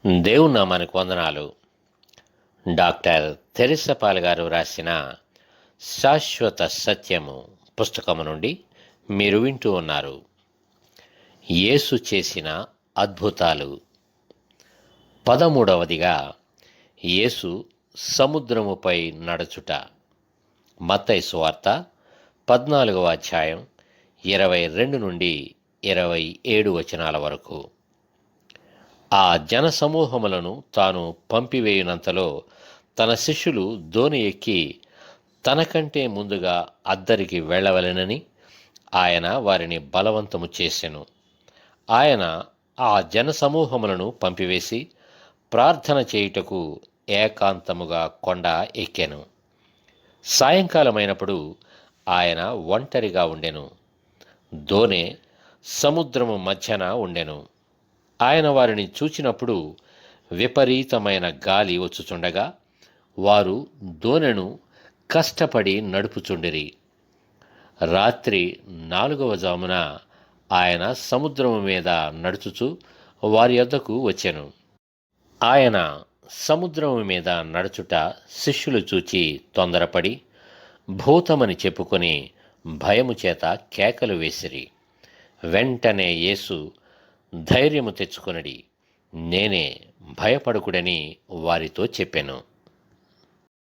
దేవుని నామానికి వందనాలు. డాక్టర్ తెరిసా పాల్ గారు రాసిన శాశ్వత సత్యము పుస్తకము నుండి మీరు వింటూ ఉన్నారు. యేసు చేసిన అద్భుతాలు. 13వదిగా యేసు సముద్రముపై నడుచుట. మత్తయి సువార్త 14వ అధ్యాయం 22 నుండి 27 వచనాల వరకు. ఆ జనసమూహములను తాను పంపివేయునంతలో తన శిష్యులు దోణి ఎక్కి తనకంటే ముందుగా అద్దరికి వెళ్ళవలెనని ఆయన వారిని బలవంతము చేసెను. ఆయన ఆ జనసమూహములను పంపివేసి ప్రార్థన చేయుటకు ఏకాంతముగా కొండ ఎక్కెను. సాయంకాలమైనప్పుడు ఆయన ఒంటరిగా ఉండెను. దోణె సముద్రము మధ్యన ఉండెను. ఆయన వారిని చూచినప్పుడు విపరీతమైన గాలి వచ్చుచుండగా వారు దోణెను కష్టపడి నడుపుచుండిరి. రాత్రి 4వ జామున ఆయన సముద్రము మీద నడుచుచు వారి యొద్దకు వచ్చెను. ఆయన సముద్రము మీద నడుచుట శిష్యులు చూచి తొందరపడి భూతమని చెప్పుకొని భయము చేత కేకలు వేసిరి. వెంటనే యేసు ధైర్యము తెచ్చుకొనడి, నేనే, భయపడకుడని వారితో చెప్పెను.